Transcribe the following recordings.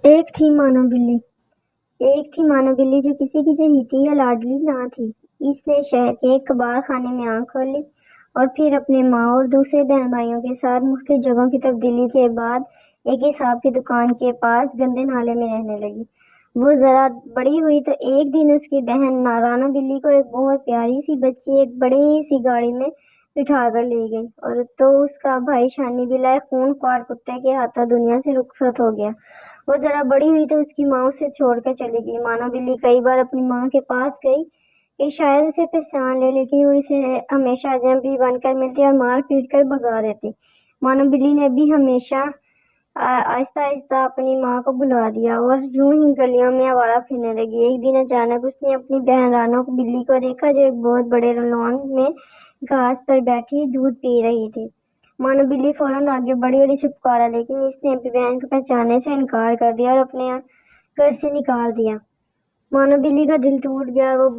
ایک تھی مانو بلی جو کسی کی چہیتی یا لاڈلی نہ تھی۔ اس نے شہر کے ایک کباڑ خانے میں آنکھ کھولی اور پھر اپنے ماں اور دوسرے بہن بھائیوں کے ساتھ مختلف جگہوں کی تبدیلی کے بعد ایک حساب کی دکان کے پاس گندے نالے میں رہنے لگی۔ وہ ذرا بڑی ہوئی تو ایک دن اس کی بہن رانا بلی کو ایک بہت پیاری سی بچی ایک بڑی سی گاڑی میں بٹھا کر لے گئی، اور تو اس کا بھائی شانی بلا ایک خون خوار کتے کے ہاتھوں دنیا سے رخصت ہو گیا۔ وہ ذرا بڑی ہوئی تو اس کی ماں اسے چھوڑ کر چلی گئی۔ مانو بلی کئی بار اپنی ماں کے پاس گئی کہ شاید اسے پہچان لے، لیکن وہ اسے ہمیشہ اجنبی بن کر ملتی اور مار پیٹ کر بھگا دیتی۔ مانو بلی نے بھی ہمیشہ آہستہ آہستہ اپنی ماں کو بھلا دیا اور یوں ہی گلیوں میں آوارہ پھرنے لگی۔ ایک دن اچانک اس نے اپنی بہن رانا بلی کو دیکھا جو ایک بہت بڑے لان میں گھاس پر بیٹھی دودھ پی رہی تھی۔ مانو بلی فوراً آگے بڑھی اور اسے پکارا، لیکن اس نے اپنی بہن کو پہچاننے سے انکار کر دیا اور اپنے گھر سے نکال دیا۔ مانو بلی کا دل ٹوٹ گیا۔ وہ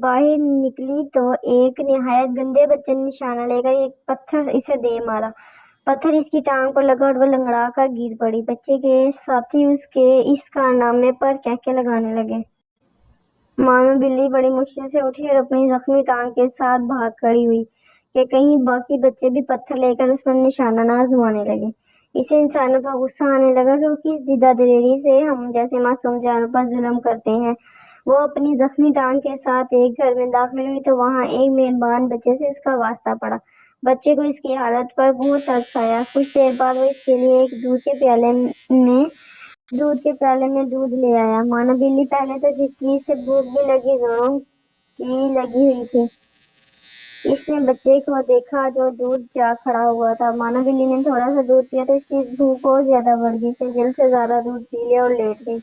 باہر نکلی تو ایک نہایت گندے بچے نے نشانہ لے کر ایک پتھر اسے دے مارا۔ پتھر اس کی ٹانگ پر لگا اور وہ لنگڑا کر گر پڑی۔ بچے کے ساتھی اس کے اس کارنامے پر کہکے لگانے لگے۔ مانو بلی بڑی مشکل سے اٹھی اور اپنی زخمی ٹانگ کے ساتھ بھاگ کھڑی ہوئی کہ کہیں باقی بچے بھی پتھر لے کر اس پر نشانہ نہ آزمانے لگے۔ اسے انسانوں پر غصہ آنے لگا کہ وہ کس جدہ دلیری سے ہم جیسے معصوم جانوروں پر ظلم کرتے ہیں۔ وہ اپنی زخمی ٹانگ کے ساتھ ایک گھر میں داخل ہوئی تو وہاں ایک مہربان بچے سے اس کا واسطہ پڑا۔ بچے کو اس کی حالت پر بہت ترس آیا۔ کچھ دیر بعد وہ اس کے لیے ایک دودھ کے پیالے میں دودھ لے آیا۔ مانو بلی پہلے تو جس چیز سے بھوک بھی لگی زوروں کی لگی ہوئی تھی، اس نے بچے کو دیکھا جو دودھ جا کھڑا ہوا تھا۔ مانو بلی نے تھوڑا سا دودھ پیا تو اس کی بھوک اور زیادہ بڑھ گئی۔ اسے جلد سے زیادہ دودھ پی لیا اور لیٹ گئی۔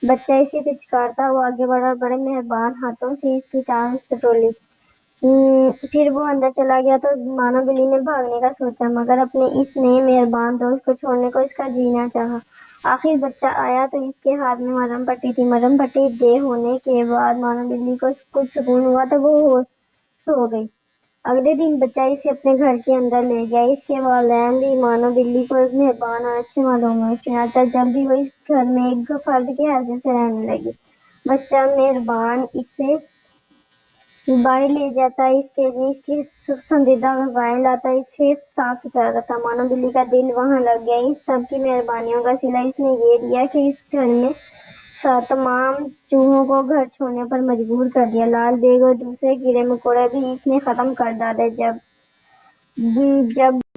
بچہ اسے پچکارتا ہوا آگے بڑھا اور بڑے مہربان ہاتھوں سے اس کی ٹانگ ٹٹولی۔ پھر وہ اندر چلا گیا تو مانو بلی نے بھاگنے کا سوچا، مگر اپنے اس نئے مہربان دوست کو چھوڑنے کو اس کا جی نہ چاہا۔ آخر بچہ آیا تو اس کے ہاتھ میں مرہم پٹی تھی۔ مرہم پٹی دے ہونے کے بعد مانو بلی کو کچھ سکون ہوا تو وہ ہوش ہو گئی۔ اگلے دن بچہ اسے اپنے گھر کے اندر لے گیا۔ اس کے والدین بھی مانو بلی کو ایک مہربان اور اچھے معلوم ہوئے، چنانچہ جب بھی وہ اس گھر میں ایک فرد کی حیثیت سے رہنے لگی، بچہ مہربان اسے باہر لے جاتا، اس کے لیے اس کی پسندیدہ غذائیں لاتا، اسے صاف ستھرا رکھتا۔ مانو بلی کا دل وہاں لگ گیا۔ اس سب کی مہربانیوں کا صلہ اس نے یہ دیا کہ اس گھر میں تمام چوہوں کو گھر چھوڑنے پر مجبور کر دیا۔ لال بیگ اور دوسرے کیڑے مکوڑے بھی اس نے ختم کر ڈالے۔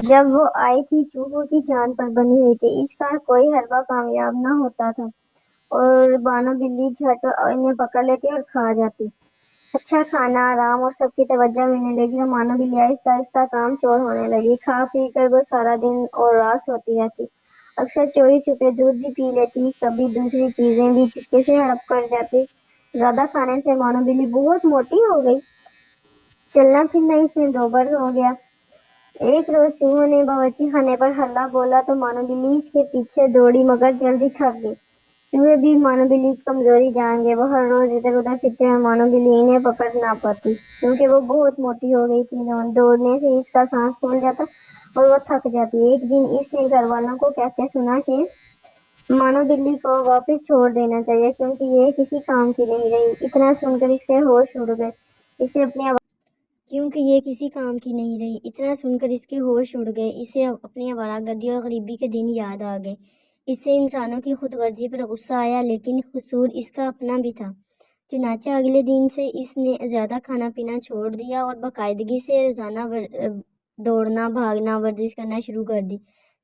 جب وہ آئی تھی چوہوں کی جان پر بندھی ہوئی تھی۔ اس کا کوئی حربہ کامیاب نہ ہوتا تھا اور مانو بلی جھٹ انہیں پکڑ لیتی اور کھا جاتی۔ اچھا کھانا، آرام اور سب کی توجہ ملنے لگی اور مانو بلی آہستہ آہستہ کام چور ہونے لگی۔ کھا پی کر وہ سارا دن اور رات سوتی رہتی، اکثر چوری چھپے دودھ بھی پی لیتی، کبھی دوسری چیزیں بھی چپکے سے ہڑپ کر جاتی۔ زیادہ کھانے سے مانو بلی بہت موٹی ہو گئی۔ چلنا پھرنا اس میں دوبر ہو گیا۔ ایک روز چوہوں نے باورچی خانے پر ہلہ بولا تو مانو بلی اس کے پیچھے دوڑی، مگر جلدی تھک گئی۔ چوہے بھی مانو بلی کی کمزوری جان گئے۔ وہ ہر روز ادھر ادھر پھرتے اور مانو بلی انہیں پکڑ نہ پاتی کیونکہ وہ بہت موٹی ہو گئی تھی۔ دوڑنے سے اس کا سانس پھول جاتا اور وہ تھک جاتی۔ ایک دن اس نے گھر والوں کو کہتے سنا کہ مانو بلی کو واپس چھوڑ دینا چاہیے کیونکہ یہ کسی کام کی نہیں رہی۔ اتنا سن کر اس کے ہوش اڑ گئے۔ اسے اپنی آوارہ گردی اور غریبی کے دن یاد آ گئے۔ اس سے انسانوں کی خود غرضی پر غصہ آیا، لیکن قصور اس کا اپنا بھی تھا۔ چنانچہ اگلے دن سے اس نے زیادہ کھانا پینا چھوڑ دیا اور باقاعدگی سے روزانہ دوڑنا، بھاگنا، ورزش کرنا شروع کر دی۔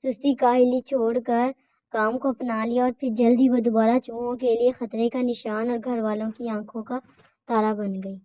سستی کاہلی چھوڑ کر کام کو اپنا لیا اور پھر جلد ہی وہ دوبارہ چوہوں کے لیے خطرے کا نشان اور گھر والوں کی آنکھوں کا تارا بن گئی۔